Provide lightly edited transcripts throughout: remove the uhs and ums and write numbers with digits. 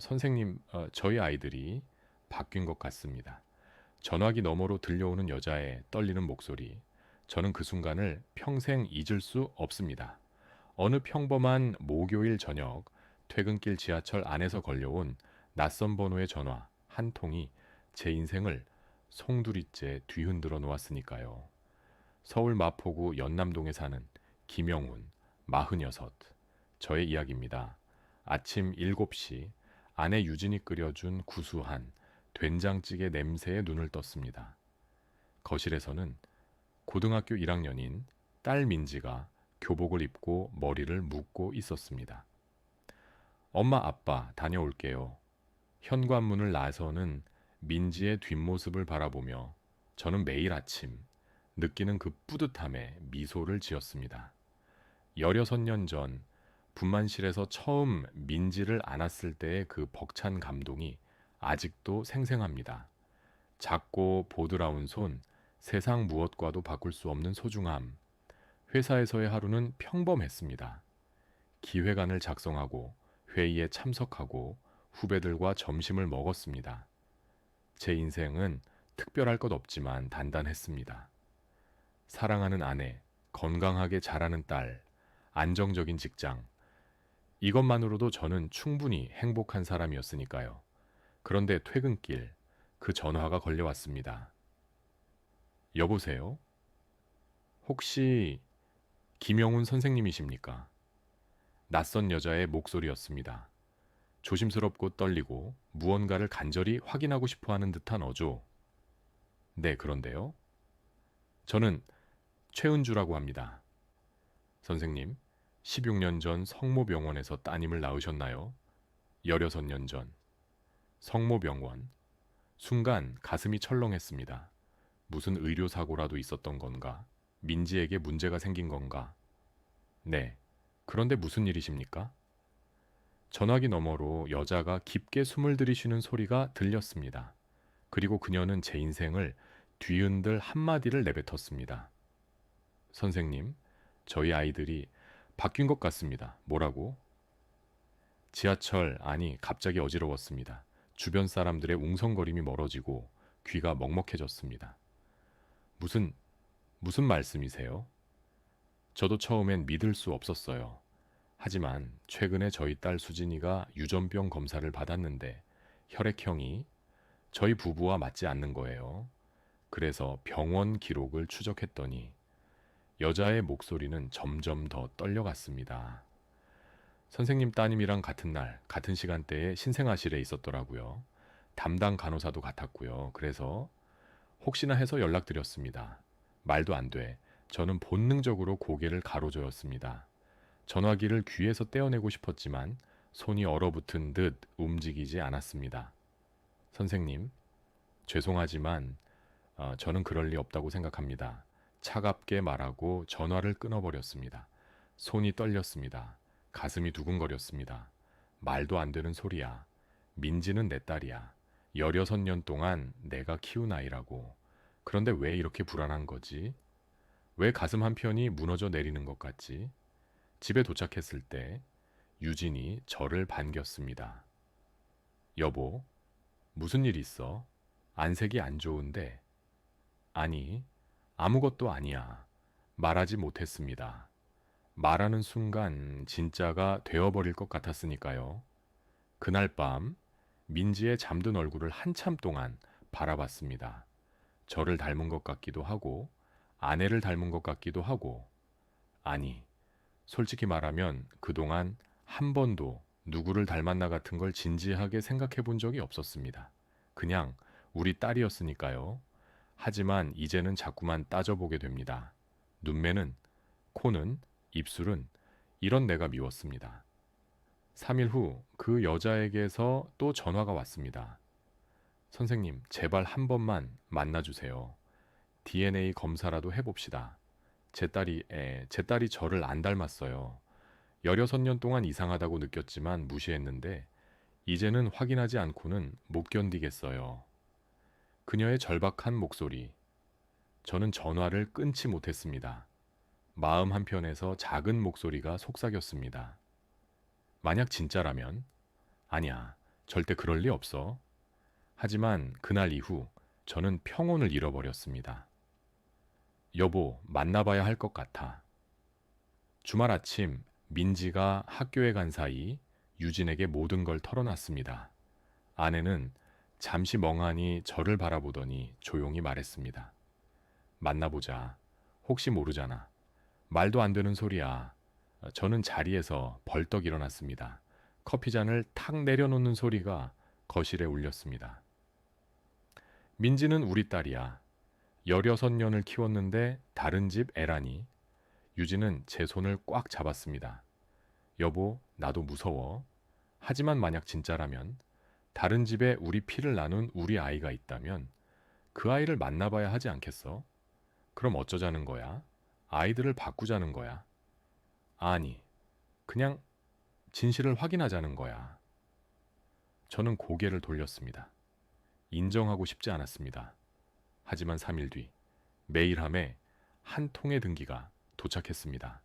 선생님, 저희 아이들이 바뀐 것 같습니다. 전화기 너머로 들려오는 여자의 떨리는 목소리. 저는 그 순간을 평생 잊을 수 없습니다. 어느 평범한 목요일 저녁, 퇴근길 지하철 안에서 걸려온 낯선 번호의 전화 한 통이 제 인생을 송두리째 뒤흔들어 놓았으니까요. 서울 마포구 연남동에 사는 김영훈, 46. 저의 이야기입니다. 아침 7시 아내 유진이 끓여준 구수한 된장찌개 냄새에 눈을 떴습니다. 거실에서는 고등학교 1학년인 딸 민지가 교복을 입고 머리를 묶고 있었습니다. 엄마, 아빠, 다녀올게요. 현관문을 나서는 민지의 뒷모습을 바라보며 저는 매일 아침 느끼는 그 뿌듯함에 미소를 지었습니다. 16년 전 분만실에서 처음 민지를 안았을 때의 그 벅찬 감동이 아직도 생생합니다. 작고 보드라운 손, 세상 무엇과도 바꿀 수 없는 소중함. 회사에서의 하루는 평범했습니다. 기획안을 작성하고 회의에 참석하고 후배들과 점심을 먹었습니다. 제 인생은 특별할 것 없지만 단단했습니다. 사랑하는 아내, 건강하게 자라는 딸, 안정적인 직장. 이것만으로도 저는 충분히 행복한 사람이었으니까요. 그런데 퇴근길 그 전화가 걸려왔습니다. 여보세요? 혹시 김영훈 선생님이십니까? 낯선 여자의 목소리였습니다. 조심스럽고 떨리고 무언가를 간절히 확인하고 싶어 하는 듯한 어조. 네, 그런데요. 저는 최은주라고 합니다. 선생님, 16년 전 성모병원에서 따님을 낳으셨나요? 16년 전. 성모병원. 순간 가슴이 철렁했습니다. 무슨 의료사고라도 있었던 건가? 민지에게 문제가 생긴 건가? 네. 그런데 무슨 일이십니까? 전화기 너머로 여자가 깊게 숨을 들이쉬는 소리가 들렸습니다. 그리고 그녀는 제 인생을 뒤흔들 한마디를 내뱉었습니다. 선생님, 저희 아이들이 바뀐 것 같습니다. 뭐라고? 지하철 안이 갑자기 어지러웠습니다. 주변 사람들의 웅성거림이 멀어지고 귀가 먹먹해졌습니다. 무슨 말씀이세요? 저도 처음엔 믿을 수 없었어요. 하지만 최근에 저희 딸 수진이가 유전병 검사를 받았는데 혈액형이 저희 부부와 맞지 않는 거예요. 그래서 병원 기록을 추적했더니 여자의 목소리는 점점 더 떨려갔습니다. 선생님 따님이랑 같은 날, 같은 시간대에 신생아실에 있었더라고요. 담당 간호사도 같았고요. 그래서 혹시나 해서 연락드렸습니다. 말도 안 돼. 저는 본능적으로 고개를 가로저었습니다. 전화기를 귀에서 떼어내고 싶었지만 손이 얼어붙은 듯 움직이지 않았습니다. 선생님, 죄송하지만 저는 그럴 리 없다고 생각합니다. 차갑게 말하고 전화를 끊어버렸습니다. 손이 떨렸습니다. 가슴이 두근거렸습니다. 말도 안 되는 소리야. 민지는 내 딸이야. 16년 동안 내가 키운 아이라고. 그런데 왜 이렇게 불안한 거지? 왜 가슴 한편이 무너져 내리는 것 같지? 집에 도착했을 때 유진이 저를 반겼습니다. 여보, 무슨 일 있어? 안색이 안 좋은데. 아니, 아무것도 아니야. 말하지 못했습니다. 말하는 순간 진짜가 되어버릴 것 같았으니까요. 그날 밤 민지의 잠든 얼굴을 한참 동안 바라봤습니다. 저를 닮은 것 같기도 하고 아내를 닮은 것 같기도 하고 아니, 솔직히 말하면 그동안 한 번도 누구를 닮았나 같은 걸 진지하게 생각해 본 적이 없었습니다. 그냥 우리 딸이었으니까요. 하지만 이제는 자꾸만 따져보게 됩니다. 눈매는, 코는, 입술은 이런 내가 미웠습니다. 3일 후 그 여자에게서 또 전화가 왔습니다. 선생님, 제발 한 번만 만나주세요. DNA 검사라도 해봅시다. 제 딸이 저를 안 닮았어요. 16년 동안 이상하다고 느꼈지만 무시했는데 이제는 확인하지 않고는 못 견디겠어요. 그녀의 절박한 목소리. 저는 전화를 끊지 못했습니다. 마음 한편에서 작은 목소리가 속삭였습니다. 만약 진짜라면? 아니야. 절대 그럴 리 없어. 하지만 그날 이후 저는 평온을 잃어버렸습니다. 여보, 만나봐야 할 것 같아. 주말 아침 민지가 학교에 간 사이 유진에게 모든 걸 털어놨습니다. 아내는 잠시 멍하니 저를 바라보더니 조용히 말했습니다. 만나보자. 혹시 모르잖아. 말도 안 되는 소리야. 저는 자리에서 벌떡 일어났습니다. 커피잔을 탁 내려놓는 소리가 거실에 울렸습니다. 민지는 우리 딸이야. 16년을 키웠는데 다른 집 애라니. 유진은 제 손을 꽉 잡았습니다. 여보, 나도 무서워. 하지만 만약 진짜라면, 다른 집에 우리 피를 나눈 우리 아이가 있다면 그 아이를 만나봐야 하지 않겠어? 그럼 어쩌자는 거야? 아이들을 바꾸자는 거야? 아니, 그냥 진실을 확인하자는 거야. 저는 고개를 돌렸습니다. 인정하고 싶지 않았습니다. 하지만 3일 뒤, 메일함에 한 통의 등기가 도착했습니다.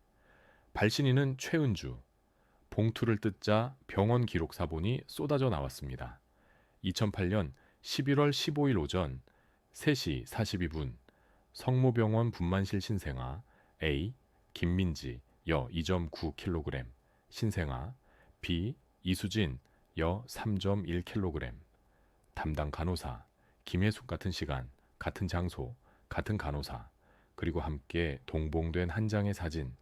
발신인은 최은주. 봉투를 뜯자 병원 기록 사본이 쏟아져 나왔습니다. 2008년 11월 15일 오전 3시 42분 성모병원 분만실 신생아 A 김민지 여 2.9kg 신생아 B 이수진 여 3.1kg 담당 간호사 김혜숙 같은 시간 같은 장소 같은 간호사 그리고 함께 동봉된 한 장의 사진.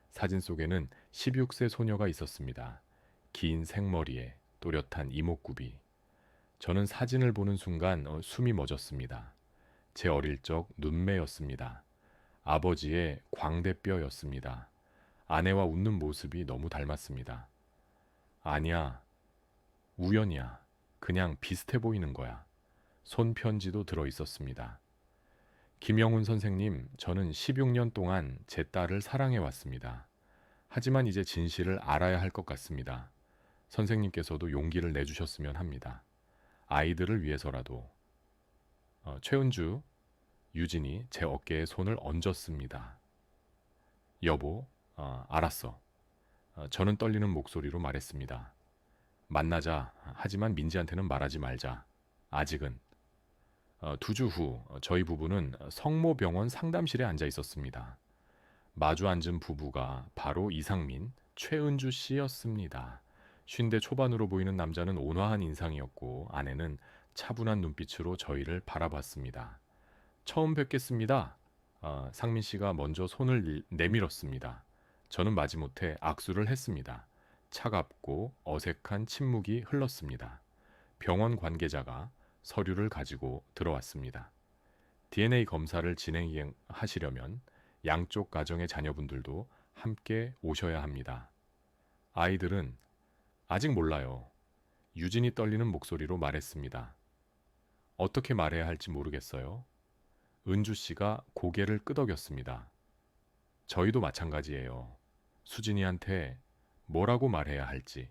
사진 속에는 16세 소녀가 있었습니다. 긴 생머리에 또렷한 이목구비. 저는 사진을 보는 순간 숨이 멎었습니다. 제 어릴 적 눈매였습니다. 아버지의 광대뼈였습니다. 아내와 웃는 모습이 너무 닮았습니다. 아니야, 우연이야. 그냥 비슷해 보이는 거야. 손편지도 들어 있었습니다. 김영훈 선생님, 저는 16년 동안 제 딸을 사랑해 왔습니다. 하지만 이제 진실을 알아야 할 것 같습니다. 선생님께서도 용기를 내주셨으면 합니다. 아이들을 위해서라도. 최은주, 유진이 제 어깨에 손을 얹었습니다. 여보, 알았어. 저는 떨리는 목소리로 말했습니다. 만나자. 하지만 민지한테는 말하지 말자. 아직은. 2주 후 저희 부부는 성모병원 상담실에 앉아 있었습니다. 마주 앉은 부부가 바로 이상민, 최은주 씨였습니다. 50대 초반으로 보이는 남자는 온화한 인상이었고 아내는 차분한 눈빛으로 저희를 바라봤습니다. 처음 뵙겠습니다. 상민 씨가 먼저 손을 내밀었습니다. 저는 마지못해 악수를 했습니다. 차갑고 어색한 침묵이 흘렀습니다. 병원 관계자가 서류를 가지고 들어왔습니다. DNA 검사를 진행하시려면 양쪽 가정의 자녀분들도 함께 오셔야 합니다. 아이들은 아직 몰라요. 유진이 떨리는 목소리로 말했습니다. 어떻게 말해야 할지 모르겠어요. 은주 씨가 고개를 끄덕였습니다. 저희도 마찬가지예요. 수진이한테 뭐라고 말해야 할지.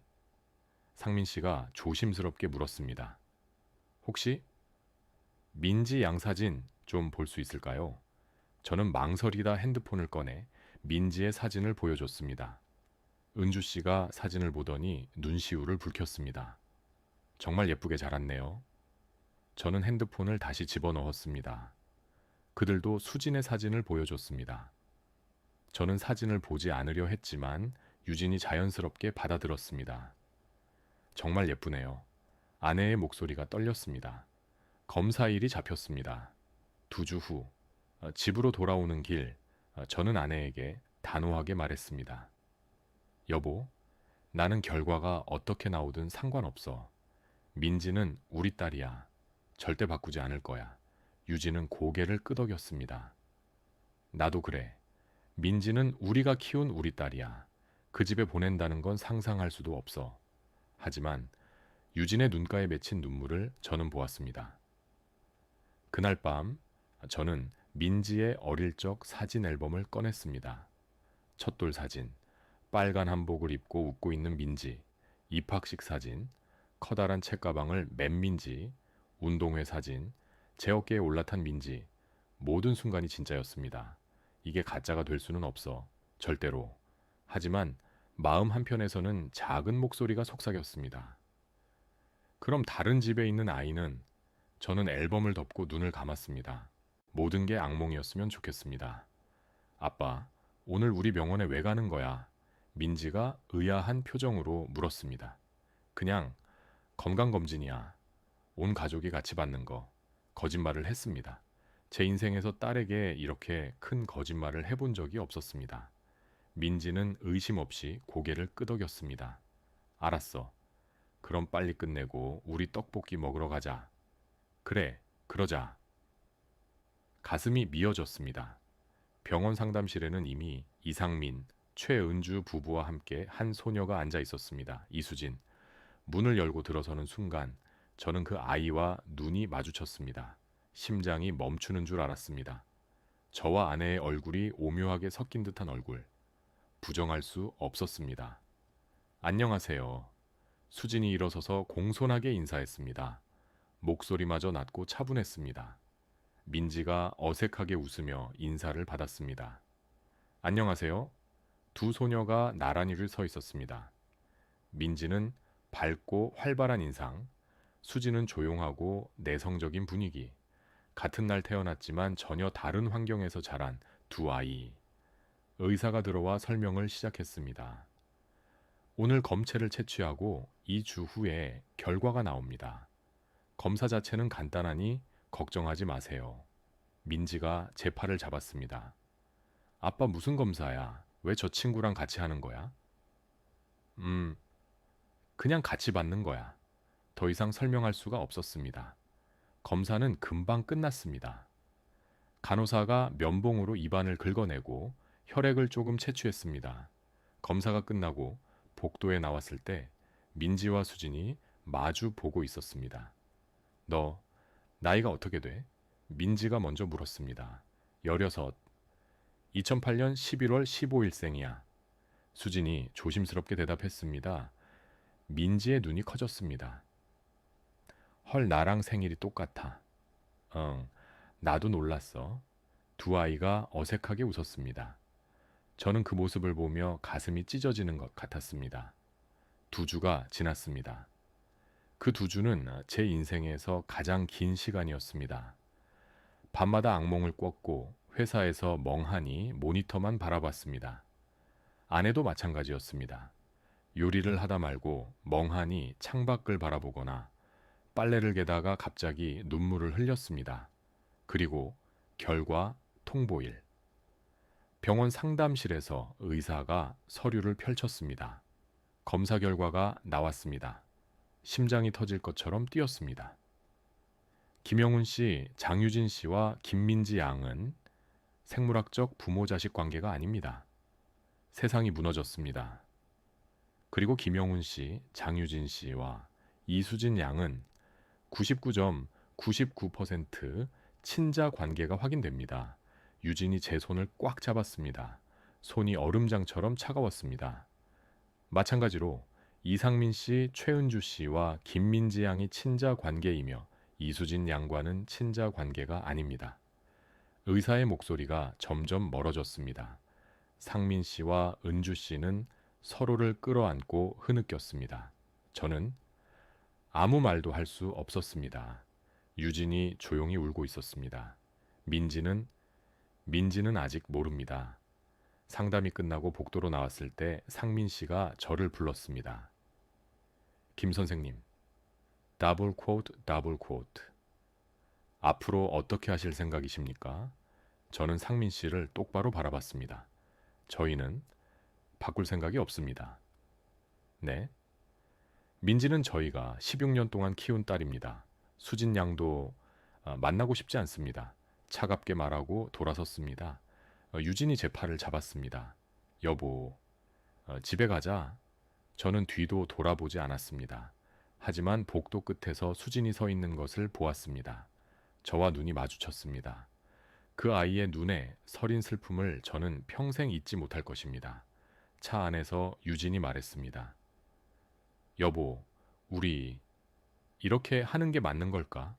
상민 씨가 조심스럽게 물었습니다. 혹시 민지 양 사진 좀 볼 수 있을까요? 저는 망설이다 핸드폰을 꺼내 민지의 사진을 보여줬습니다. 은주 씨가 사진을 보더니 눈시울을 붉혔습니다. 정말 예쁘게 자랐네요. 저는 핸드폰을 다시 집어넣었습니다. 그들도 수진의 사진을 보여줬습니다. 저는 사진을 보지 않으려 했지만 유진이 자연스럽게 받아들었습니다. 정말 예쁘네요. 아내의 목소리가 떨렸습니다. 검사일이 잡혔습니다. 2주 후 집으로 돌아오는 길 저는 아내에게 단호하게 말했습니다. 여보, 나는 결과가 어떻게 나오든 상관없어. 민지는 우리 딸이야. 절대 바꾸지 않을 거야. 유진은 고개를 끄덕였습니다. 나도 그래. 민지는 우리가 키운 우리 딸이야. 그 집에 보낸다는 건 상상할 수도 없어. 하지만 유진의 눈가에 맺힌 눈물을 저는 보았습니다. 그날 밤 저는 민지의 어릴 적 사진 앨범을 꺼냈습니다. 첫돌 사진, 빨간 한복을 입고 웃고 있는 민지, 입학식 사진, 커다란 책가방을 맨 민지, 운동회 사진, 제 어깨에 올라탄 민지, 모든 순간이 진짜였습니다. 이게 가짜가 될 수는 없어. 절대로. 하지만 마음 한편에서는 작은 목소리가 속삭였습니다. 그럼 다른 집에 있는 아이는? 저는 앨범을 덮고 눈을 감았습니다. 모든 게 악몽이었으면 좋겠습니다. 아빠, 오늘 우리 병원에 왜 가는 거야? 민지가 의아한 표정으로 물었습니다. 그냥 건강검진이야. 온 가족이 같이 받는 거. 거짓말을 했습니다. 제 인생에서 딸에게 이렇게 큰 거짓말을 해본 적이 없었습니다. 민지는 의심 없이 고개를 끄덕였습니다. 알았어. 그럼 빨리 끝내고 우리 떡볶이 먹으러 가자. 그래, 그러자. 가슴이 미어졌습니다. 병원 상담실에는 이미 이상민, 최은주 부부와 함께 한 소녀가 앉아 있었습니다. 이수진. 문을 열고 들어서는 순간 저는 그 아이와 눈이 마주쳤습니다. 심장이 멈추는 줄 알았습니다. 저와 아내의 얼굴이 오묘하게 섞인 듯한 얼굴. 부정할 수 없었습니다. 안녕하세요. 수진이 일어서서 공손하게 인사했습니다. 목소리마저 낮고 차분했습니다. 민지가 어색하게 웃으며 인사를 받았습니다. 안녕하세요. 두 소녀가 나란히를 서 있었습니다. 민지는 밝고 활발한 인상, 수지는 조용하고 내성적인 분위기. 같은 날 태어났지만 전혀 다른 환경에서 자란 두 아이. 의사가 들어와 설명을 시작했습니다. 오늘 검체를 채취하고 2주 후에 결과가 나옵니다. 검사 자체는 간단하니 걱정하지 마세요. 민지가 제 팔을 잡았습니다. 아빠 무슨 검사야? 왜 저 친구랑 같이 하는 거야? 그냥 같이 받는 거야. 더 이상 설명할 수가 없었습니다. 검사는 금방 끝났습니다. 간호사가 면봉으로 입안을 긁어내고 혈액을 조금 채취했습니다. 검사가 끝나고 복도에 나왔을 때 민지와 수진이 마주 보고 있었습니다. 너 나이가 어떻게 돼? 민지가 먼저 물었습니다. 16. 2008년 11월 15일생이야. 수진이 조심스럽게 대답했습니다. 민지의 눈이 커졌습니다. 헐, 나랑 생일이 똑같아. 응, 나도 놀랐어. 두 아이가 어색하게 웃었습니다. 저는 그 모습을 보며 가슴이 찢어지는 것 같았습니다. 2주가 지났습니다. 그 2주는 제 인생에서 가장 긴 시간이었습니다. 밤마다 악몽을 꿨고 회사에서 멍하니 모니터만 바라봤습니다. 아내도 마찬가지였습니다. 요리를 하다 말고 멍하니 창밖을 바라보거나 빨래를 개다가 갑자기 눈물을 흘렸습니다. 그리고 결과 통보일. 병원 상담실에서 의사가 서류를 펼쳤습니다. 검사 결과가 나왔습니다. 심장이 터질 것처럼 뛰었습니다. 김영훈 씨, 장유진 씨와 김민지 양은 생물학적 부모-자식 관계가 아닙니다. 세상이 무너졌습니다. 그리고 김영훈 씨, 장유진 씨와 이수진 양은 99.99% 친자 관계가 확인됩니다. 유진이 제 손을 꽉 잡았습니다. 손이 얼음장처럼 차가웠습니다. 마찬가지로 이상민 씨, 최은주 씨와 김민지 양이 친자 관계이며 이수진 양과는 친자 관계가 아닙니다. 의사의 목소리가 점점 멀어졌습니다. 상민 씨와 은주 씨는 서로를 끌어안고 흐느꼈습니다. 저는 아무 말도 할 수 없었습니다. 유진이 조용히 울고 있었습니다. 민지는 아직 모릅니다. 상담이 끝나고 복도로 나왔을 때 상민 씨가 저를 불렀습니다. 김 선생님, 더블 퀘오트, 더블 퀘오트. 앞으로 어떻게 하실 생각이십니까? 저는 상민 씨를 똑바로 바라봤습니다. 저희는 바꿀 생각이 없습니다. 네? 민지는 저희가 16년 동안 키운 딸입니다. 수진 양도 만나고 싶지 않습니다. 차갑게 말하고 돌아섰습니다. 유진이 제 팔을 잡았습니다. 여보, 집에 가자. 저는 뒤도 돌아보지 않았습니다. 하지만 복도 끝에서 수진이 서 있는 것을 보았습니다. 저와 눈이 마주쳤습니다. 그 아이의 눈에 서린 슬픔을 저는 평생 잊지 못할 것입니다. 차 안에서 유진이 말했습니다. 여보, 우리 이렇게 하는 게 맞는 걸까?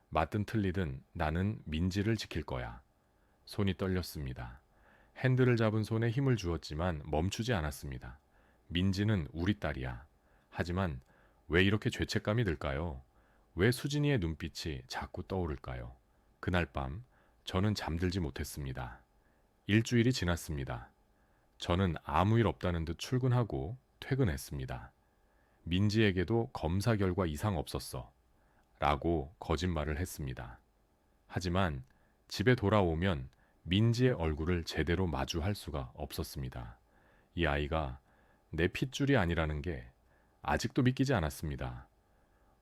맞든 틀리든 나는 민지를 지킬 거야. 손이 떨렸습니다. 핸들을 잡은 손에 힘을 주었지만 멈추지 않았습니다. 민지는 우리 딸이야. 하지만 왜 이렇게 죄책감이 들까요? 왜 수진이의 눈빛이 자꾸 떠오를까요? 그날 밤 저는 잠들지 못했습니다. 일주일이 지났습니다. 저는 아무 일 없다는 듯 출근하고 퇴근했습니다. 민지에게도 검사 결과 이상 없었어. 라고 거짓말을 했습니다. 하지만 집에 돌아오면 민지의 얼굴을 제대로 마주할 수가 없었습니다. 이 아이가 내 핏줄이 아니라는 게 아직도 믿기지 않았습니다.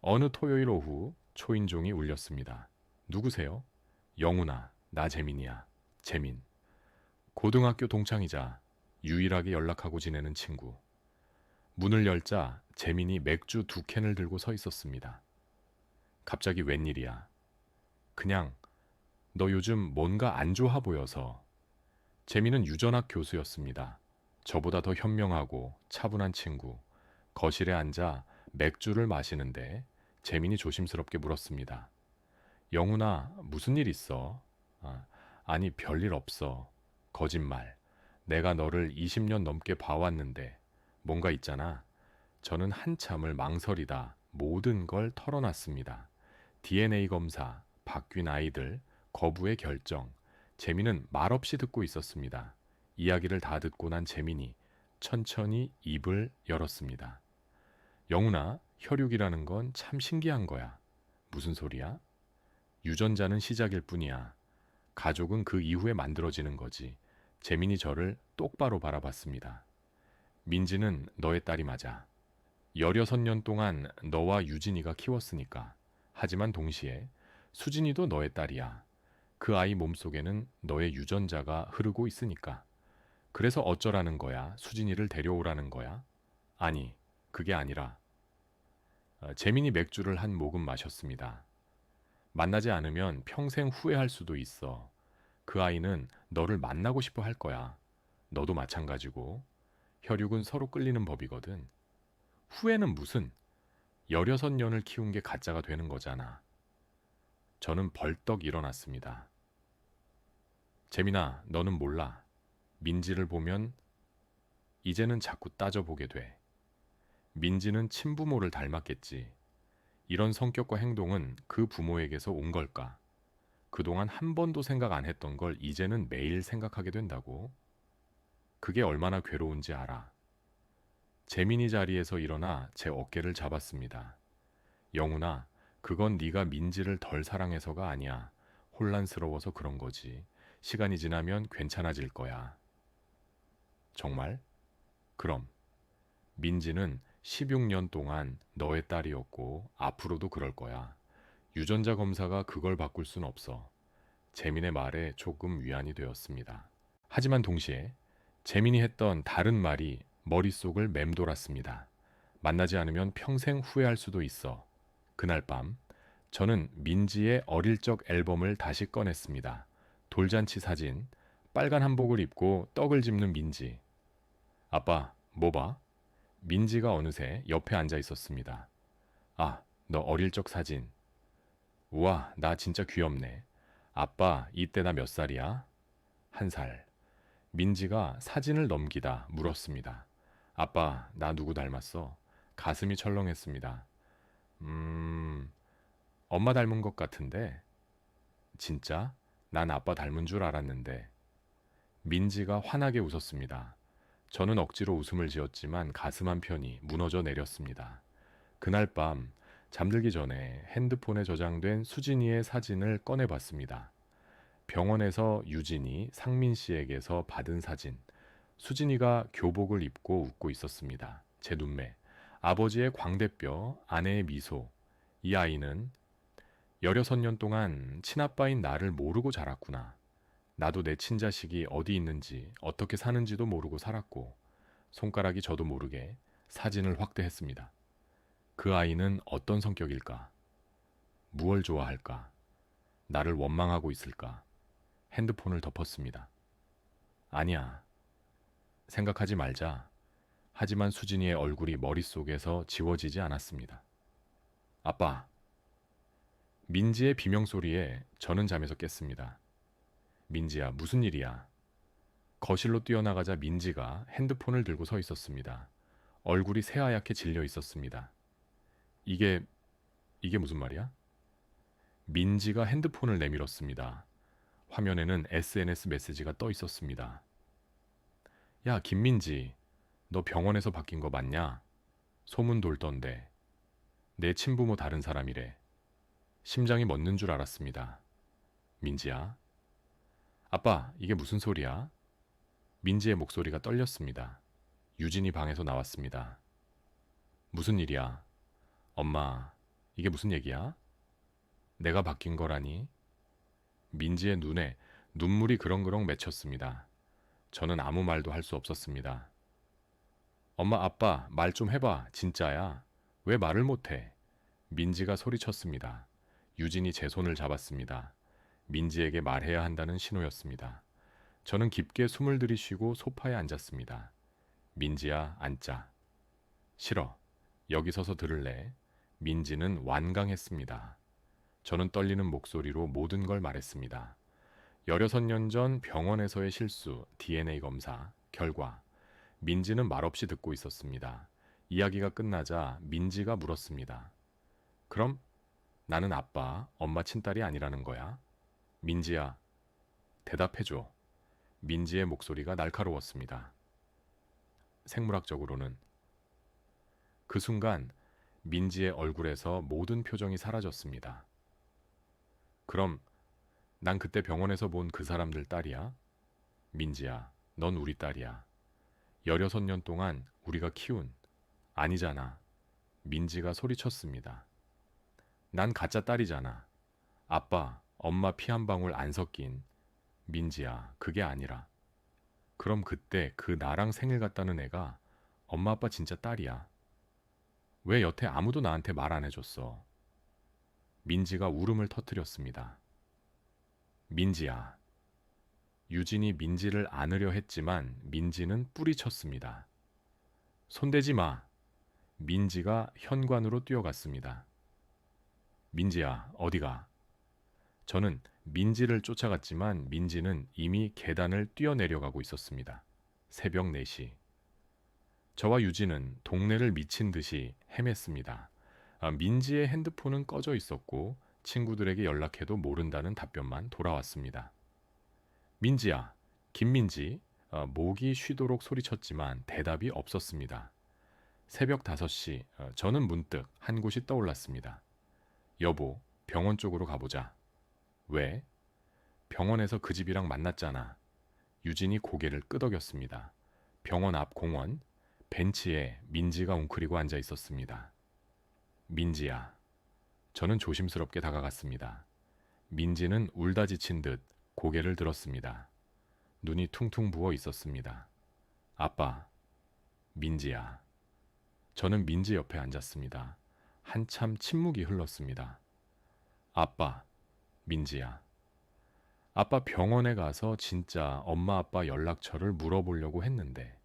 어느 토요일 오후 초인종이 울렸습니다. 누구세요? 영훈아, 나 재민이야. 재민. 고등학교 동창이자 유일하게 연락하고 지내는 친구. 문을 열자 재민이 맥주 2캔을 들고 서 있었습니다. 갑자기 웬일이야? 그냥 너 요즘 뭔가 안 좋아 보여서. 재민은 유전학 교수였습니다. 저보다 더 현명하고 차분한 친구. 거실에 앉아 맥주를 마시는데 재민이 조심스럽게 물었습니다. 영훈아, 무슨 일 있어? 아니, 별일 없어. 거짓말. 내가 너를 20년 넘게 봐왔는데 뭔가 있잖아. 저는 한참을 망설이다 모든 걸 털어놨습니다. DNA 검사, 바뀐 아이들, 거부의 결정. 재민은 말없이 듣고 있었습니다. 이야기를 다 듣고 난 재민이 천천히 입을 열었습니다. 영훈아, 혈육이라는 건 참 신기한 거야. 무슨 소리야? 유전자는 시작일 뿐이야. 가족은 그 이후에 만들어지는 거지. 재민이 저를 똑바로 바라봤습니다. 민지는 너의 딸이 맞아. 16년 동안 너와 유진이가 키웠으니까. 하지만 동시에 수진이도 너의 딸이야. 그 아이 몸속에는 너의 유전자가 흐르고 있으니까. 그래서 어쩌라는 거야? 수진이를 데려오라는 거야? 아니, 그게 아니라 재민이 맥주를 한 모금 마셨습니다. 만나지 않으면 평생 후회할 수도 있어. 그 아이는 너를 만나고 싶어 할 거야. 너도 마찬가지고. 혈육은 서로 끌리는 법이거든. 후회는 무슨? 16년을 키운 게 가짜가 되는 거잖아. 저는 벌떡 일어났습니다. 재민아, 너는 몰라. 민지를 보면 이제는 자꾸 따져보게 돼. 민지는 친부모를 닮았겠지. 이런 성격과 행동은 그 부모에게서 온 걸까? 그동안 한 번도 생각 안 했던 걸 이제는 매일 생각하게 된다고? 그게 얼마나 괴로운지 알아. 재민이 자리에서 일어나 제 어깨를 잡았습니다. 영훈아, 그건 네가 민지를 덜 사랑해서가 아니야. 혼란스러워서 그런 거지. 시간이 지나면 괜찮아질 거야. 정말? 그럼. 민지는 16년 동안 너의 딸이었고 앞으로도 그럴 거야. 유전자 검사가 그걸 바꿀 순 없어. 재민의 말에 조금 위안이 되었습니다. 하지만 동시에 재민이 했던 다른 말이 머릿속을 맴돌았습니다. 만나지 않으면 평생 후회할 수도 있어. 그날 밤 저는 민지의 어릴 적 앨범을 다시 꺼냈습니다. 돌잔치 사진, 빨간 한복을 입고 떡을 집는 민지. 아빠, 뭐 봐? 민지가 어느새 옆에 앉아 있었습니다. 아, 너 어릴 적 사진. 우와, 나 진짜 귀엽네. 아빠, 이때 나 몇 살이야? 1살. 민지가 사진을 넘기다 물었습니다. 아빠, 나 누구 닮았어? 가슴이 철렁했습니다. 엄마 닮은 것 같은데? 진짜? 난 아빠 닮은 줄 알았는데. 민지가 환하게 웃었습니다. 저는 억지로 웃음을 지었지만 가슴 한편이 무너져 내렸습니다. 그날 밤 잠들기 전에 핸드폰에 저장된 수진이의 사진을 꺼내봤습니다. 병원에서 유진이 상민 씨에게서 받은 사진. 수진이가 교복을 입고 웃고 있었습니다. 제 눈매. 아버지의 광대뼈, 아내의 미소. 이 아이는 16년 동안 친아빠인 나를 모르고 자랐구나. 나도 내 친자식이 어디 있는지 어떻게 사는지도 모르고 살았고 손가락이 저도 모르게 사진을 확대했습니다. 그 아이는 어떤 성격일까? 무얼 좋아할까? 나를 원망하고 있을까? 핸드폰을 덮었습니다. 아니야. 생각하지 말자. 하지만 수진이의 얼굴이 머릿속에서 지워지지 않았습니다. 아빠. 민지의 비명소리에 저는 잠에서 깼습니다. 민지야, 무슨 일이야? 거실로 뛰어나가자 민지가 핸드폰을 들고 서 있었습니다. 얼굴이 새하얗게 질려 있었습니다. 이게, 이게 무슨 말이야? 민지가 핸드폰을 내밀었습니다. 화면에는 SNS 메시지가 떠 있었습니다. 야, 김민지, 너 병원에서 바뀐 거 맞냐? 소문 돌던데. 내 친부모 다른 사람이래. 심장이 멎는 줄 알았습니다. 민지야. 아빠, 이게 무슨 소리야? 민지의 목소리가 떨렸습니다. 유진이 방에서 나왔습니다. 무슨 일이야? 엄마, 이게 무슨 얘기야? 내가 바뀐 거라니? 민지의 눈에 눈물이 그렁그렁 맺혔습니다. 저는 아무 말도 할 수 없었습니다. 엄마, 아빠, 말 좀 해봐. 진짜야. 왜 말을 못해? 민지가 소리쳤습니다. 유진이 제 손을 잡았습니다. 민지에게 말해야 한다는 신호였습니다. 저는 깊게 숨을 들이쉬고 소파에 앉았습니다. 민지야, 앉자. 싫어. 여기 서서 들을래? 민지는 완강했습니다. 저는 떨리는 목소리로 모든 걸 말했습니다. 16년 전 병원에서의 실수, DNA 검사, 결과. 민지는 말없이 듣고 있었습니다. 이야기가 끝나자 민지가 물었습니다. 그럼 나는 아빠, 엄마 친딸이 아니라는 거야? 민지야, 대답해줘. 민지의 목소리가 날카로웠습니다. 생물학적으로는 그 순간 민지의 얼굴에서 모든 표정이 사라졌습니다. 그럼 난 그때 병원에서 본 그 사람들 딸이야? 민지야, 넌 우리 딸이야. 16년 동안 우리가 키운 아니잖아. 민지가 소리쳤습니다. 난 가짜 딸이잖아. 아빠, 엄마 피 한 방울 안 섞인. 민지야, 그게 아니라. 그럼 그때 그 나랑 생일 갔다는 애가 엄마 아빠 진짜 딸이야. 왜 여태 아무도 나한테 말 안 해줬어? 민지가 울음을 터뜨렸습니다. 민지야. 유진이 민지를 안으려 했지만 민지는 뿌리쳤습니다. 손대지 마. 민지가 현관으로 뛰어갔습니다. 민지야, 어디가? 저는 민지를 쫓아갔지만 민지는 이미 계단을 뛰어내려가고 있었습니다. 새벽 4시. 저와 유진은 동네를 미친 듯이 헤맸습니다. 민지의 핸드폰은 꺼져 있었고 친구들에게 연락해도 모른다는 답변만 돌아왔습니다. 민지야, 김민지, 목이 쉬도록 소리쳤지만 대답이 없었습니다. 새벽 5시, 저는 문득 한 곳이 떠올랐습니다. 여보, 병원 쪽으로 가보자. 왜? 병원에서 그 집이랑 만났잖아. 유진이 고개를 끄덕였습니다. 병원 앞 공원, 벤치에 민지가 웅크리고 앉아 있었습니다. 민지야. 저는 조심스럽게 다가갔습니다. 민지는 울다 지친 듯 고개를 들었습니다. 눈이 퉁퉁 부어 있었습니다. 아빠, 민지야. 저는 민지 옆에 앉았습니다. 한참 침묵이 흘렀습니다. 아빠, 민지야. 아빠 병원에 가서 진짜 엄마 아빠 연락처를 물어보려고 했는데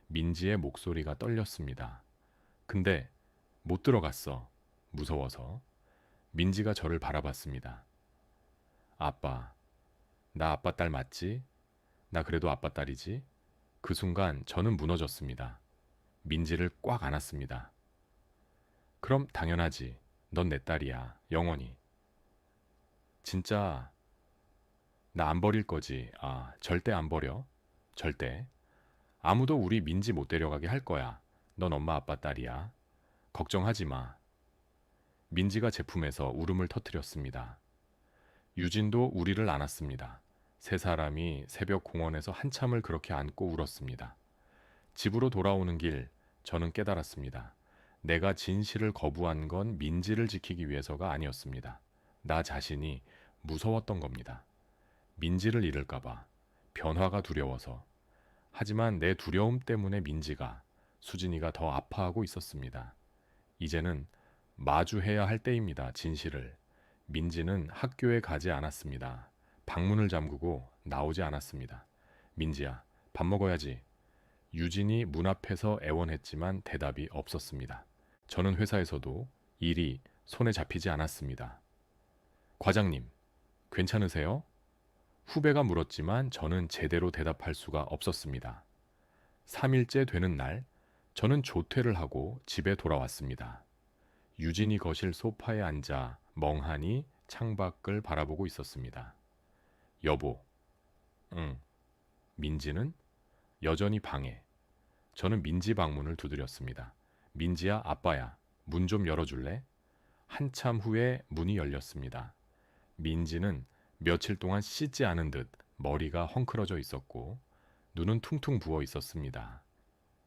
민지의 목소리가 떨렸습니다. 근데 못 들어갔어. 무서워서. 민지가 저를 바라봤습니다. 아빠, 나 아빠 딸 맞지? 나 그래도 아빠 딸이지? 그 순간 저는 무너졌습니다. 민지를 꽉 안았습니다. 그럼 당연하지. 넌 내 딸이야. 영원히. 진짜 나 안 버릴 거지. 절대 안 버려. 절대. 아무도 우리 민지 못 데려가게 할 거야. 넌 엄마 아빠 딸이야. 걱정하지 마. 민지가 제 품에서 울음을 터뜨렸습니다. 유진도 우리를 안았습니다. 세 사람이 새벽 공원에서 한참을 그렇게 안고 울었습니다. 집으로 돌아오는 길 저는 깨달았습니다. 내가 진실을 거부한 건 민지를 지키기 위해서가 아니었습니다. 나 자신이 무서웠던 겁니다. 민지를 잃을까봐, 변화가 두려워서. 하지만 내 두려움 때문에 민지가, 수진이가 더 아파하고 있었습니다. 이제는 마주해야 할 때입니다. 진실을. 민지는 학교에 가지 않았습니다. 방문을 잠그고 나오지 않았습니다. 민지야, 밥 먹어야지. 유진이 문 앞에서 애원했지만 대답이 없었습니다. 저는 회사에서도 일이 손에 잡히지 않았습니다. 과장님, 괜찮으세요? 후배가 물었지만 저는 제대로 대답할 수가 없었습니다. 3일째 되는 날, 저는 조퇴를 하고 집에 돌아왔습니다. 유진이 거실 소파에 앉아 멍하니 창밖을 바라보고 있었습니다. 여보, 응. 민지는 여전히 방에. 저는 민지 방문을 두드렸습니다. 민지야, 아빠야. 문 좀 열어줄래? 한참 후에 문이 열렸습니다. 민지는 며칠 동안 씻지 않은 듯 머리가 헝클어져 있었고 눈은 퉁퉁 부어 있었습니다.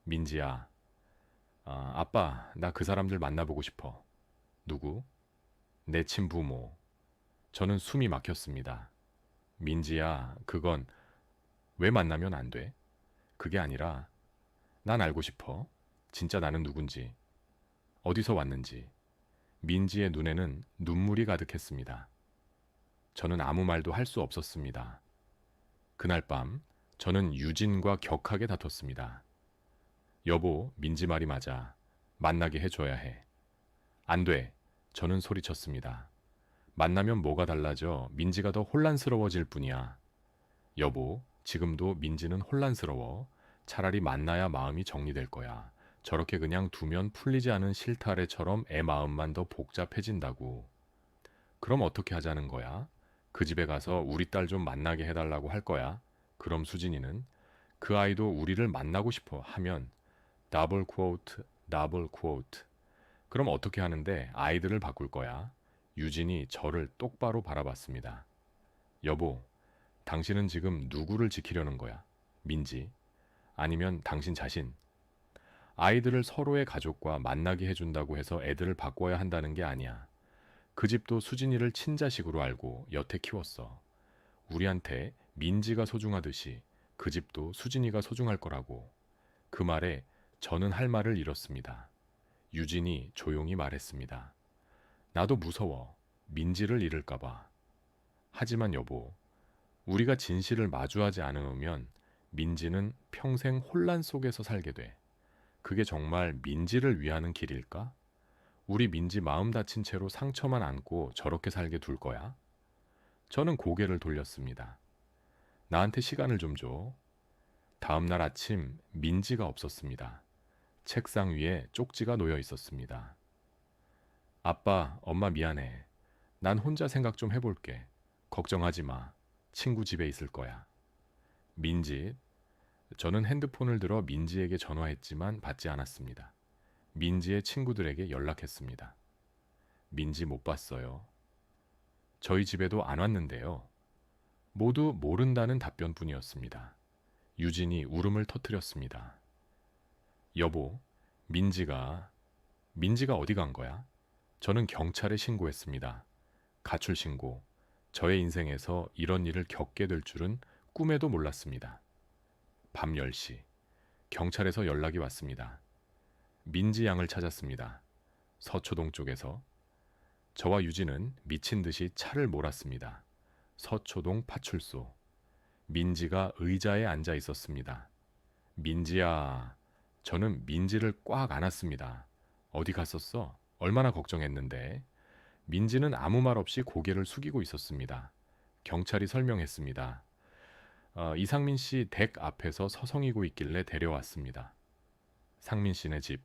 민지야, 아빠, 나 그 사람들 만나보고 싶어. 누구? 내 친부모. 저는 숨이 막혔습니다. 민지야, 그건 왜 만나면 안 돼? 그게 아니라 난 알고 싶어. 진짜 나는 누군지, 어디서 왔는지. 민지의 눈에는 눈물이 가득했습니다. 저는 아무 말도 할 수 없었습니다. 그날 밤 저는 유진과 격하게 다퉜습니다. 여보, 민지 말이 맞아. 만나게 해줘야 해. 안 돼. 저는 소리쳤습니다. 만나면 뭐가 달라져? 민지가 더 혼란스러워질 뿐이야. 여보, 지금도 민지는 혼란스러워. 차라리 만나야 마음이 정리될 거야. 저렇게 그냥 두면 풀리지 않은 실타래처럼 애 마음만 더 복잡해진다고. 그럼 어떻게 하자는 거야? 그 집에 가서 우리 딸 좀 만나게 해달라고 할 거야. 그럼 수진이는 그 아이도 우리를 만나고 싶어 하면 더블 퀘오트, 더블 퀘오트. 그럼 어떻게 하는데? 아이들을 바꿀 거야. 유진이 저를 똑바로 바라봤습니다. 여보, 당신은 지금 누구를 지키려는 거야? 민지? 아니면 당신 자신? 아이들을 서로의 가족과 만나게 해준다고 해서 애들을 바꿔야 한다는 게 아니야. 그 집도 수진이를 친자식으로 알고 여태 키웠어. 우리한테 민지가 소중하듯이 그 집도 수진이가 소중할 거라고. 그 말에 저는 할 말을 잃었습니다. 유진이 조용히 말했습니다. 나도 무서워. 민지를 잃을까봐. 하지만 여보, 우리가 진실을 마주하지 않으면 민지는 평생 혼란 속에서 살게 돼. 그게 정말 민지를 위하는 길일까? 우리 민지 마음 다친 채로 상처만 안고 저렇게 살게 둘 거야? 저는 고개를 돌렸습니다. 나한테 시간을 좀 줘. 다음 날 아침 민지가 없었습니다. 책상 위에 쪽지가 놓여 있었습니다. 아빠, 엄마 미안해. 난 혼자 생각 좀 해볼게. 걱정하지 마. 친구 집에 있을 거야. 민지. 저는 핸드폰을 들어 민지에게 전화했지만 받지 않았습니다. 민지의 친구들에게 연락했습니다. 민지 못 봤어요. 저희 집에도 안 왔는데요. 모두 모른다는 답변뿐이었습니다. 유진이 울음을 터뜨렸습니다. 여보, 민지가 어디 간 거야? 저는 경찰에 신고했습니다. 가출 신고. 저의 인생에서 이런 일을 겪게 될 줄은 꿈에도 몰랐습니다. 밤 10시. 경찰에서 연락이 왔습니다. 민지 양을 찾았습니다. 서초동 쪽에서. 저와 유진은 미친 듯이 차를 몰았습니다. 서초동 파출소. 민지가 의자에 앉아 있었습니다. 민지야. 저는 민지를 꽉 안았습니다. 어디 갔었어? 얼마나 걱정했는데. 민지는 아무 말 없이 고개를 숙이고 있었습니다. 경찰이 설명했습니다. 이상민 씨 댁 앞에서 서성이고 있길래 데려왔습니다. 상민 씨네 집.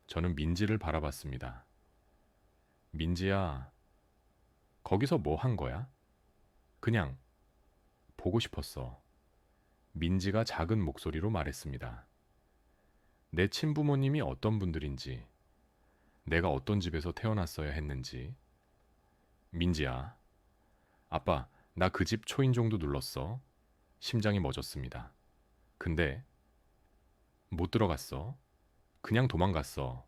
저는 민지를 바라봤습니다. 민지야, 거기서 뭐 한 거야? 그냥 보고 싶었어. 민지가 작은 목소리로 말했습니다. 내 친부모님이 어떤 분들인지, 내가 어떤 집에서 태어났어야 했는지. 민지야, 아빠, 나 그 집 초인종도 눌렀어. 심장이 멎었습니다. 근데 못 들어갔어. 그냥 도망갔어.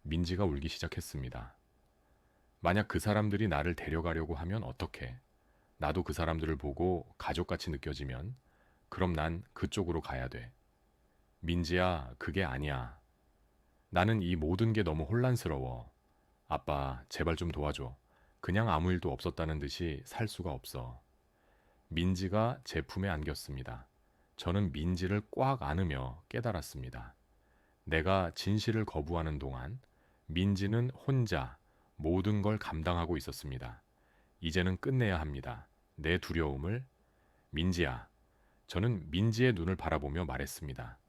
민지가 울기 시작했습니다. 만약 그 사람들이 나를 데려가려고 하면 어떡해? 나도 그 사람들을 보고 가족같이 느껴지면 그럼 난 그쪽으로 가야 돼. 민지야, 그게 아니야. 나는 이 모든 게 너무 혼란스러워. 아빠, 제발 좀 도와줘. 그냥 아무 일도 없었다는 듯이 살 수가 없어. 민지가 제 품에 안겼습니다. 저는 민지를 꽉 안으며 깨달았습니다. 내가 진실을 거부하는 동안 민지는 혼자 모든 걸 감당하고 있었습니다. 이제는 끝내야 합니다. 내 두려움을. 민지야. 저는 민지의 눈을 바라보며 말했습니다.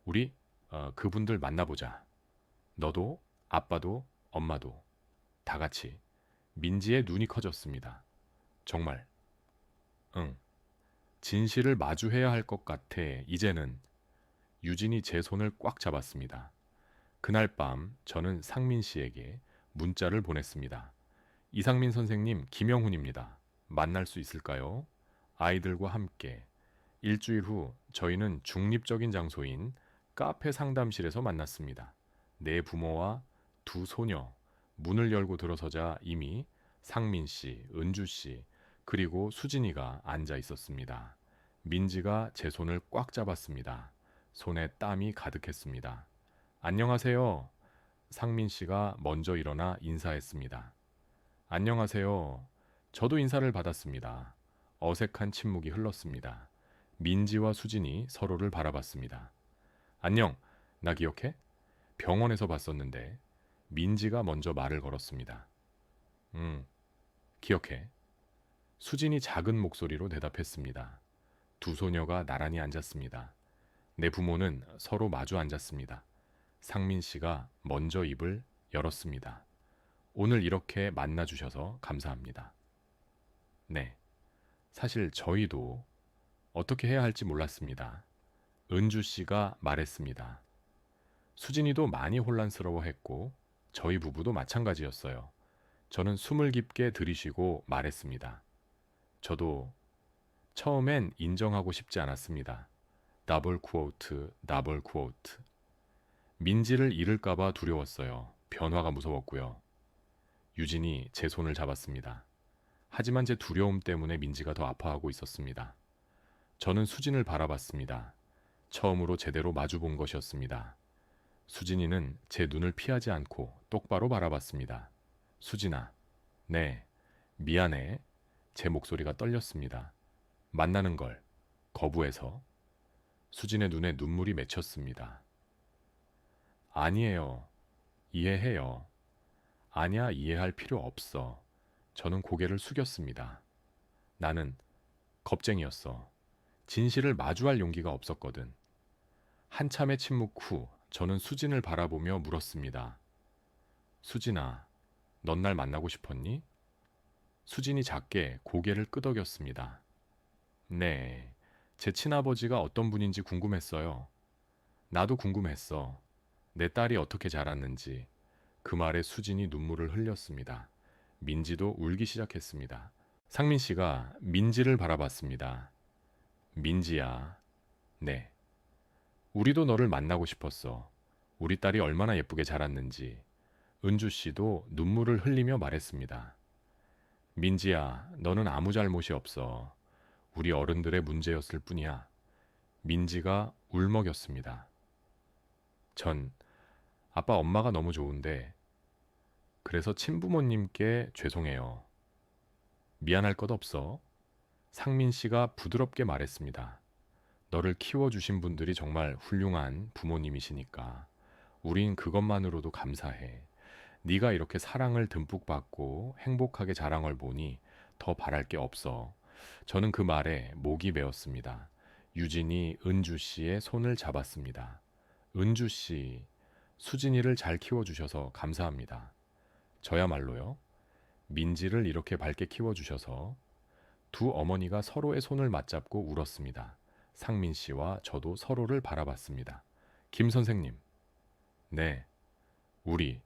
우리 그분들 만나보자. 너도 아빠도 엄마도 다 같이 민지의 눈이 커졌습니다. 정말, 응, 진실을 마주해야 할 것 같아. 이제는 유진이 제 손을 꽉 잡았습니다. 그날 밤 저는 상민 씨에게 문자를 보냈습니다. 이상민 선생님, 김영훈입니다. 만날 수 있을까요? 아이들과 함께. 일주일 후 저희는 중립적인 장소인 카페 상담실에서 만났습니다. 내 부모와 두 소녀, 문을 열고 들어서자 이미 상민 씨, 은주 씨, 그리고 수진이가 앉아 있었습니다. 민지가 제 손을 꽉 잡았습니다. 손에 땀이 가득했습니다. 안녕하세요. 상민 씨가 먼저 일어나 인사했습니다. 안녕하세요. 저도 인사를 받았습니다. 어색한 침묵이 흘렀습니다. 민지와 수진이 서로를 바라봤습니다. 안녕, 나 기억해? 병원에서 봤었는데 민지가 먼저 말을 걸었습니다. 기억해. 수진이 작은 목소리로 대답했습니다. 두 소녀가 나란히 앉았습니다. 내 부모는 서로 마주 앉았습니다. 상민 씨가 먼저 입을 열었습니다. 오늘 이렇게 만나주셔서 감사합니다. 네, 사실 저희도 어떻게 해야 할지 몰랐습니다. 은주 씨가 말했습니다. 수진이도 많이 혼란스러워했고 저희 부부도 마찬가지였어요. 저는 숨을 깊게 들이쉬고 말했습니다. 저도 처음엔 인정하고 싶지 않았습니다. 더블 퀘오트, 더블 퀘오트. 민지를 잃을까봐 두려웠어요. 변화가 무서웠고요. 유진이 제 손을 잡았습니다. 하지만 제 두려움 때문에 민지가 더 아파하고 있었습니다. 저는 수진을 바라봤습니다. 처음으로 제대로 마주본 것이었습니다. 수진이는 제 눈을 피하지 않고 똑바로 바라봤습니다. 수진아, 네, 미안해. 제 목소리가 떨렸습니다. 만나는 걸 거부해서. 수진의 눈에 눈물이 맺혔습니다. 아니에요. 이해해요. 아니야, 이해할 필요 없어. 저는 고개를 숙였습니다. 나는 겁쟁이였어. 진실을 마주할 용기가 없었거든. 한참의 침묵 후 저는 수진을 바라보며 물었습니다. 수진아, 넌 날 만나고 싶었니? 수진이 작게 고개를 끄덕였습니다. 네, 제 친아버지가 어떤 분인지 궁금했어요. 나도 궁금했어. 내 딸이 어떻게 자랐는지. 그 말에 수진이 눈물을 흘렸습니다. 민지도 울기 시작했습니다. 상민 씨가 민지를 바라봤습니다. 민지야, 네. 우리도 너를 만나고 싶었어. 우리 딸이 얼마나 예쁘게 자랐는지. 은주 씨도 눈물을 흘리며 말했습니다. 민지야, 너는 아무 잘못이 없어. 우리 어른들의 문제였을 뿐이야. 민지가 울먹였습니다. 전 아빠 엄마가 너무 좋은데 그래서 친부모님께 죄송해요. 미안할 것 없어. 상민 씨가 부드럽게 말했습니다. 너를 키워주신 분들이 정말 훌륭한 부모님이시니까 우린 그것만으로도 감사해. 네가 이렇게 사랑을 듬뿍 받고 행복하게 자란 걸 보니 더 바랄 게 없어. 저는 그 말에 목이 메었습니다. 유진이 은주 씨의 손을 잡았습니다. 은주 씨, 수진이를 잘 키워주셔서 감사합니다. 저야말로요. 민지를 이렇게 밝게 키워주셔서. 두 어머니가 서로의 손을 맞잡고 울었습니다. 상민 씨와 저도 서로를 바라봤습니다. 김 선생님, 네, 우리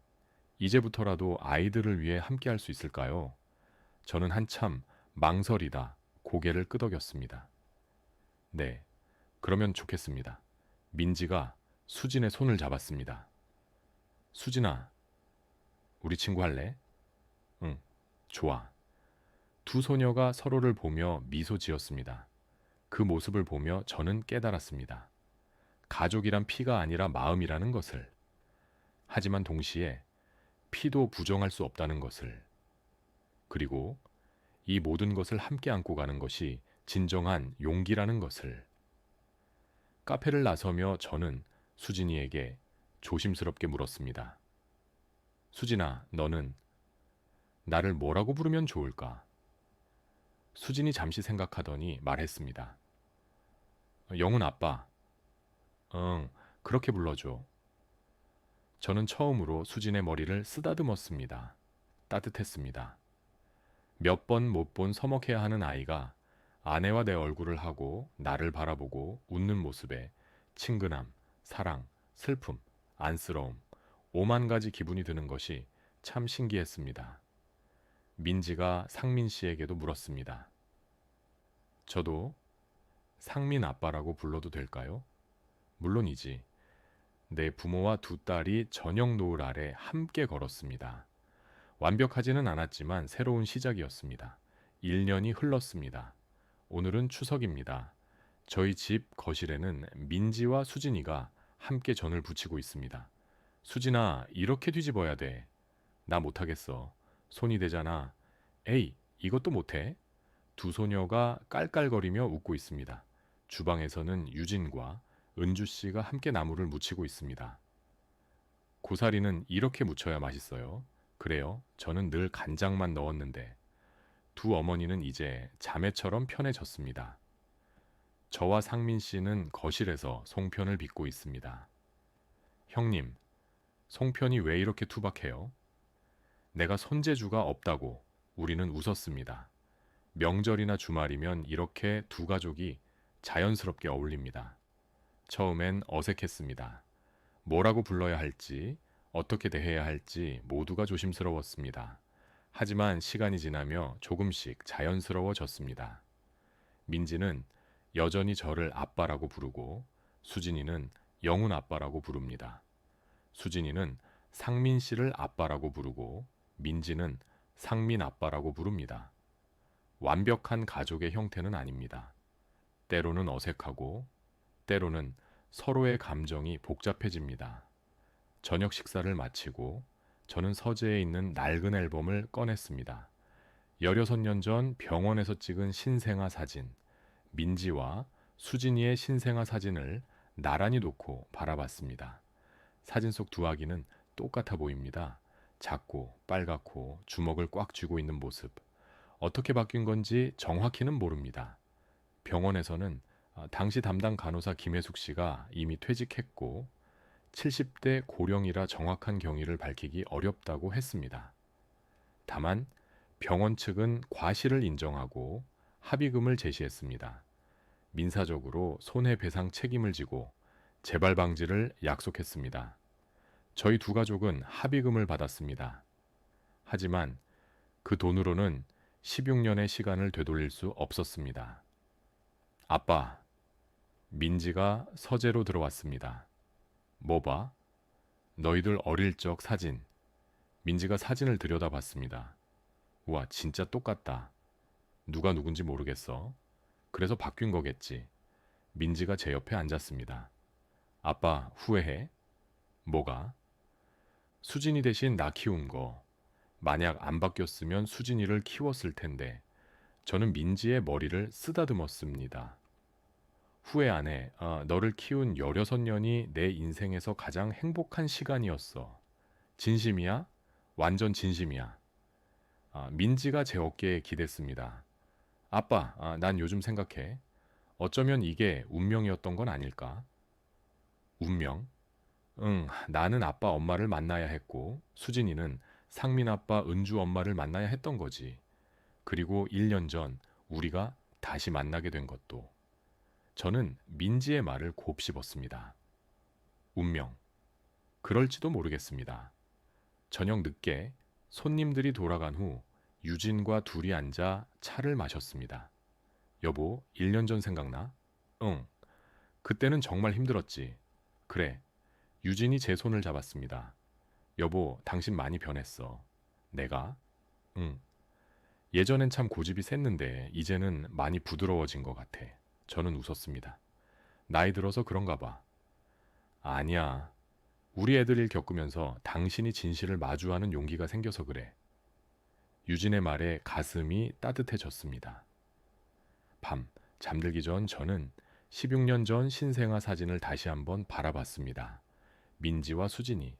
이제부터라도 아이들을 위해 함께 할 수 있을까요? 저는 한참 망설이다 고개를 끄덕였습니다. 네, 그러면 좋겠습니다. 민지가 수진의 손을 잡았습니다. 수진아, 우리 친구 할래? 응, 좋아. 두 소녀가 서로를 보며 미소 지었습니다. 그 모습을 보며 저는 깨달았습니다. 가족이란 피가 아니라 마음이라는 것을. 하지만 동시에 피도 부정할 수 없다는 것을. 그리고 이 모든 것을 함께 안고 가는 것이 진정한 용기라는 것을. 카페를 나서며 저는 수진이에게 조심스럽게 물었습니다. 수진아, 너는 나를 뭐라고 부르면 좋을까? 수진이 잠시 생각하더니 말했습니다. 영훈 아빠. 응, 그렇게 불러줘. 저는 처음으로 수진의 머리를 쓰다듬었습니다. 따뜻했습니다. 몇 번 못 본 서먹해야 하는 아이가 아내와 내 얼굴을 하고 나를 바라보고 웃는 모습에 친근함, 사랑, 슬픔, 안쓰러움, 오만 가지 기분이 드는 것이 참 신기했습니다. 민지가 상민 씨에게도 물었습니다. 저도 상민 아빠라고 불러도 될까요? 물론이지. 내 부모와 두 딸이 저녁 노을 아래 함께 걸었습니다. 완벽하지는 않았지만 새로운 시작이었습니다. 1년이 흘렀습니다. 오늘은 추석입니다. 저희 집 거실에는 민지와 수진이가 함께 전을 부치고 있습니다. 수진아, 이렇게 뒤집어야 돼. 나 못하겠어. 손이 되잖아. 에이, 이것도 못해? 두 소녀가 깔깔거리며 웃고 있습니다. 주방에서는 유진과 은주 씨가 함께 나물을 무치고 있습니다. 고사리는 이렇게 무쳐야 맛있어요. 그래요. 저는 늘 간장만 넣었는데. 두 어머니는 이제 자매처럼 편해졌습니다. 저와 상민 씨는 거실에서 송편을 빚고 있습니다. 형님, 송편이 왜 이렇게 투박해요? 내가 손재주가 없다고 우리는 웃었습니다. 명절이나 주말이면 이렇게 두 가족이 자연스럽게 어울립니다. 처음엔 어색했습니다. 뭐라고 불러야 할지, 어떻게 대해야 할지 모두가 조심스러웠습니다. 하지만 시간이 지나며 조금씩 자연스러워졌습니다. 민지는 여전히 저를 아빠라고 부르고 수진이는 영훈 아빠라고 부릅니다. 수진이는 상민 씨를 아빠라고 부르고 민지는 상민 아빠라고 부릅니다. 완벽한 가족의 형태는 아닙니다. 때로는 어색하고 때로는 서로의 감정이 복잡해집니다. 저녁 식사를 마치고 저는 서재에 있는 낡은 앨범을 꺼냈습니다. 16년 전 병원에서 찍은 신생아 사진, 민지와 수진이의 신생아 사진을 나란히 놓고 바라봤습니다. 사진 속 두 아기는 똑같아 보입니다. 작고 빨갛고 주먹을 꽉 쥐고 있는 모습. 어떻게 바뀐 건지 정확히는 모릅니다. 병원에서는 당시 담당 간호사 김혜숙 씨가 이미 퇴직했고 70대 고령이라 정확한 경위를 밝히기 어렵다고 했습니다. 다만 병원 측은 과실을 인정하고 합의금을 제시했습니다. 민사적으로 손해배상 책임을 지고 재발 방지를 약속했습니다. 저희 두 가족은 합의금을 받았습니다. 하지만 그 돈으로는 16년의 시간을 되돌릴 수 없었습니다. 아빠, 민지가 서재로 들어왔습니다. 뭐 봐? 너희들 어릴 적 사진. 민지가 사진을 들여다봤습니다. 우와, 진짜 똑같다. 누가 누군지 모르겠어. 그래서 바뀐 거겠지. 민지가 제 옆에 앉았습니다. 아빠, 후회해? 뭐가? 수진이 대신 나 키운 거. 만약 안 바뀌었으면 수진이를 키웠을 텐데. 저는 민지의 머리를 쓰다듬었습니다. 후회 안 해. 너를 키운 16년이 내 인생에서 가장 행복한 시간이었어. 진심이야? 완전 진심이야. 민지가 제 어깨에 기댔습니다. 아빠, 난 요즘 생각해. 어쩌면 이게 운명이었던 건 아닐까? 운명? 응, 나는 아빠 엄마를 만나야 했고, 수진이는 상민 아빠 은주 엄마를 만나야 했던 거지. 그리고 1년 전 우리가 다시 만나게 된 것도. 저는 민지의 말을 곱씹었습니다. 운명. 그럴지도 모르겠습니다. 저녁 늦게 손님들이 돌아간 후 유진과 둘이 앉아 차를 마셨습니다. 여보, 1년 전 생각나? 응. 그때는 정말 힘들었지. 그래. 유진이 제 손을 잡았습니다. 여보, 당신 많이 변했어. 내가? 응. 예전엔 참 고집이 셌는데 이제는 많이 부드러워진 것 같아. 저는 웃었습니다. 나이 들어서 그런가 봐. 아니야. 우리 애들 일 겪으면서 당신이 진실을 마주하는 용기가 생겨서 그래. 유진의 말에 가슴이 따뜻해졌습니다. 밤, 잠들기 전 저는 16년 전 신생아 사진을 다시 한번 바라봤습니다. 민지와 수진이,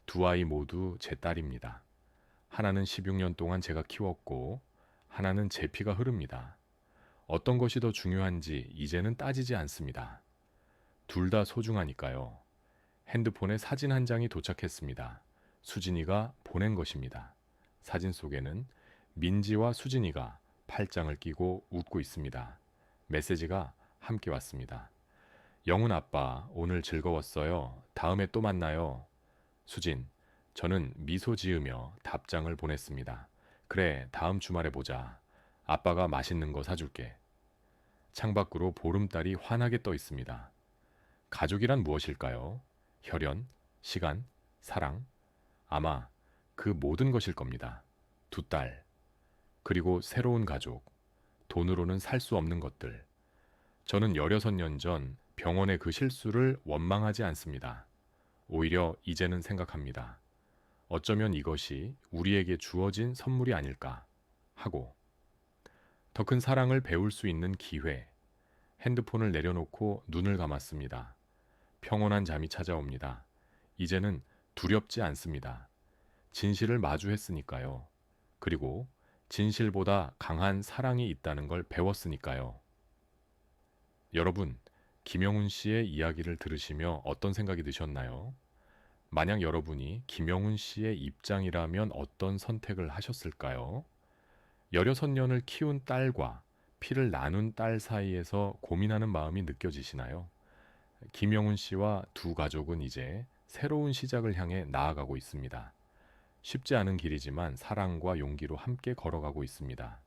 두 아이 모두 제 딸입니다. 하나는 16년 동안 제가 키웠고, 하나는 제 피가 흐릅니다. 어떤 것이 더 중요한지 이제는 따지지 않습니다. 둘 다 소중하니까요. 핸드폰에 사진 한 장이 도착했습니다. 수진이가 보낸 것입니다. 사진 속에는 민지와 수진이가 팔짱을 끼고 웃고 있습니다. 메시지가 함께 왔습니다. 영훈 아빠, 오늘 즐거웠어요. 다음에 또 만나요. 수진, 저는 미소 지으며 답장을 보냈습니다. 그래, 다음 주말에 보자. 아빠가 맛있는 거 사줄게. 창밖으로 보름달이 환하게 떠 있습니다. 가족이란 무엇일까요? 혈연, 시간, 사랑, 아마 그 모든 것일 겁니다. 두 딸, 그리고 새로운 가족, 돈으로는 살 수 없는 것들. 저는 16년 전 병원의 그 실수를 원망하지 않습니다. 오히려 이제는 생각합니다. 어쩌면 이것이 우리에게 주어진 선물이 아닐까 하고, 더 큰 사랑을 배울 수 있는 기회. 핸드폰을 내려놓고 눈을 감았습니다. 평온한 잠이 찾아옵니다. 이제는 두렵지 않습니다. 진실을 마주했으니까요. 그리고 진실보다 강한 사랑이 있다는 걸 배웠으니까요. 여러분, 김영훈 씨의 이야기를 들으시며 어떤 생각이 드셨나요? 만약 여러분이 김영훈 씨의 입장이라면 어떤 선택을 하셨을까요? 16년을 키운 딸과 피를 나눈 딸 사이에서 고민하는 마음이 느껴지시나요? 김영훈 씨와 두 가족은 이제 새로운 시작을 향해 나아가고 있습니다. 쉽지 않은 길이지만 사랑과 용기로 함께 걸어가고 있습니다.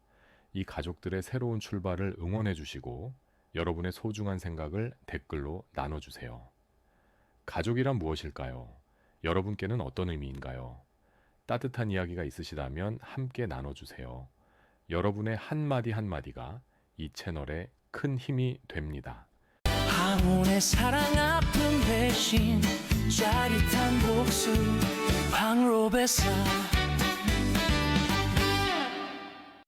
이 가족들의 새로운 출발을 응원해 주시고 여러분의 소중한 생각을 댓글로 나눠주세요. 가족이란 무엇일까요? 여러분께는 어떤 의미인가요? 따뜻한 이야기가 있으시다면 함께 나눠주세요. 여러분의 한마디 한마디가 이 채널에 큰 힘이 됩니다. 황혼의 사랑 아픈 배신 짜릿한 복수 황로배사